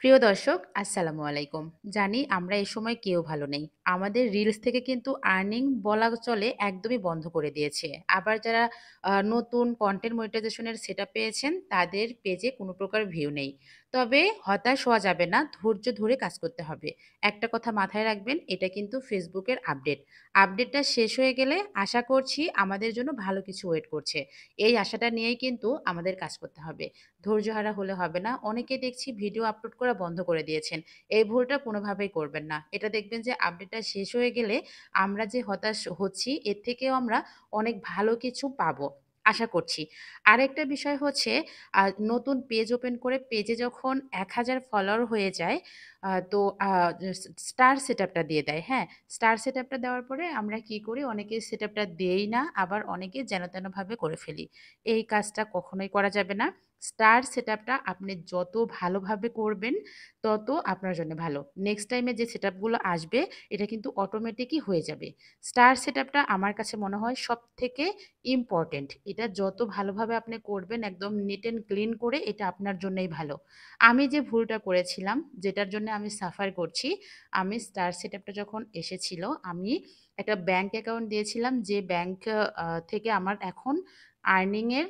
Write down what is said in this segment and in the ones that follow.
প্রিয় দর্শক, আসসালামু আলাইকুম। জানি আমরা এই সময় কেউ ভালো নেই। আমাদের রিলস থেকে কিন্তু আর্নিং বলা চলে একদমই বন্ধ করে দিয়েছে। আবার যারা নতুন কনটেন্ট মনিটাইজেশন এর সেটআপ পেয়েছেন, তাদের পেজে কোনো প্রকার ভিউ নেই। তবে হতাশ হওয়া যাবে না, ধৈর্য ধরে কাজ করতে হবে। একটা কথা মাথায় রাখবেন, এটা কিন্তু ফেসবুকের আপডেট। আপডেটটা শেষ হয়ে গেলে আশা করছি আমাদের জন্য ভালো কিছু ওয়েট করছে। এই আশাটা নিয়েই কিন্তু আমাদের কাজ করতে হবে। ধৈর্যহারা হলে হবে না। অনেকে দেখছি ভিডিও আপলোড করা বন্ধ করে দিয়েছেন। এই ভুলটা কোনোভাবেই করবেন না। এটা দেখবেন যে আপডেটটা শেষ হয়ে গেলে আমরা যে হতাশ হচ্ছি এর থেকেও আমরা অনেক ভালো কিছু পাবো। আশা করছি। আরেকটা বিষয় হচ্ছে নতুন পেজ ওপেন করে পেজে যখন ১,০০০ ফলোয়ার হয়ে যায় তো আ স্টার সেটআপটা দিয়ে দেয়, হ্যাঁ? স্টার সেটআপটা দেওয়ার পরে আমরা কি করি? অনেকে সেটআপটা দেই না, আবার অনেকে যেন-তেনভাবে করে ফেলি। এই কাজটা কখনোই করা যাবে না। স্টার সেটআপটা আপনি যত ভালোভাবে করবেন, তত আপনার জন্য ভালো। নেক্সট টাইমে যে সেটআপগুলো আসবে, এটা কিন্তু অটোমেটিকই হয়ে যাবে। স্টার সেটআপটা আমার কাছে মনে হয় সবথেকে ইম্পোর্টেন্ট। এটা যত ভালোভাবে আপনি করবেন, একদম নিট অ্যান্ড ক্লিন করে, এটা আপনার জন্যই ভালো। আমি যে ভুলটা করেছিলাম, যেটার জন্য আমি সাফার করছি, আমি স্টার সেটআপটা যখন এসেছিল, আমি একটা ব্যাংক অ্যাকাউন্ট দিয়েছিলাম, যে ব্যাংক থেকে আমার এখন আর্নিং এর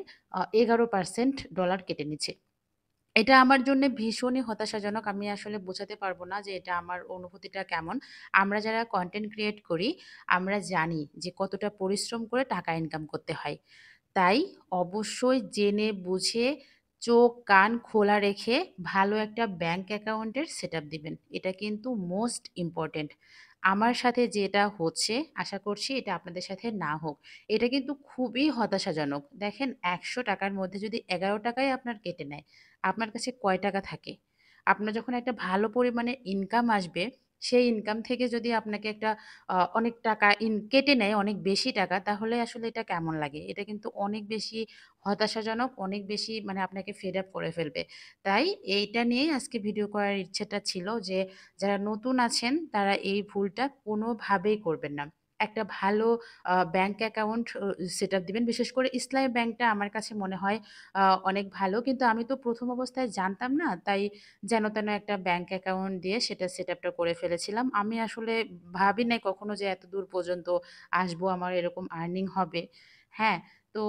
11% ডলার কেটে নিচ্ছে। এটা আমার জন্যে ভীষণই হতাশাজনক। আমি আসলে বোঝাতে পারব না যে এটা আমার অনুভূতিটা কেমন। আমরা যারা কনটেন্ট ক্রিয়েট করি, আমরা জানি যে কতটা পরিশ্রম করে টাকা ইনকাম করতে হয়। তাই অবশ্যই জেনে বুঝে চোখ কান খোলা রেখে ভালো একটা ব্যাংক অ্যাকাউন্টের সেটআপ দিবেন। এটা কিন্তু মোস্ট ইম্পোর্টেন্ট। আমার সাথে যেটা হচ্ছে আশা করছি এটা আপনাদের সাথে না হোক। এটা কিন্তু খুবই হতাশাজনক। দেখেন ৳১০০ র মধ্যে যদি ৳১১ আপনার কেটে নেয়, আপনার কাছে কয় টাকা থাকে? আপনার যখন একটা ভালো পরিমাণে ইনকাম আসবে, সেই ইনকাম থেকে যদি আপনাকে একটা অনেক টাকা কেটে নেয়, অনেক বেশি টাকা, তাহলে আসলে এটা কেমন লাগে? এটা কিন্তু অনেক বেশি হতাশাজনক, অনেক বেশি মানে আপনাকে ফেড আপ করে ফেলবে। তাই এইটা নিয়েই আজকে ভিডিও করার ইচ্ছাটা ছিল যে, যারা নতুন আছেন তারা এই ভুলটা কোনোভাবেই করবেন না। একটা ভালো ব্যাংক অ্যাকাউন্ট সেটআপ দিবেন। বিশেষ করে ইসলামী ব্যাংকটা আমার কাছে মনে হয় অনেক ভালো। কিন্তু আমি তো ১ম অবস্থায় জানতাম না। তাই যেন-তেন একটা ব্যাংক অ্যাকাউন্ট দিয়ে সেটা সেটআপটা করে ফেলেছিলাম। আমি আসলে ভাবি নাই কখনো যে এতদূর পর্যন্ত আসবো, আমার এরকম আর্নিং হবে। হ্যাঁ? তো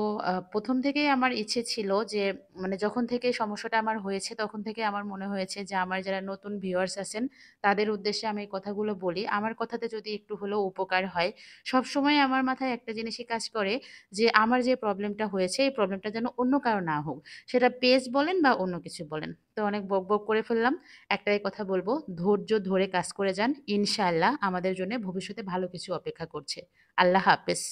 ১ম থেকেই আমার ইচ্ছে ছিল যে মানে যখন থেকে সমস্যাটা আমার হয়েছে তখন থেকে আমার মনে হয়েছে যে আমার যারা নতুন ভিউয়ার্স আছেন তাদের উদ্দেশ্যে আমি এই কথাগুলো বলি। আমার কথাতে যদি একটু হলেও উপকার হয়। সবসময় আমার মাথায় একটা জিনিসই কাজ করে যে আমার যে প্রবলেমটা হয়েছে এই প্রবলেমটা যেন অন্য কারো না হোক। সেটা পেজ বলেন বা অন্য কিছু বলেন। তো অনেক বকবক করে ফেললাম। একটাই কথা বলব, ধৈর্য ধরে কাজ করে যান। ইনশাআল্লাহ আমাদের জন্য ভবিষ্যতে ভালো কিছু অপেক্ষা করছে। আল্লাহ হাফেজ।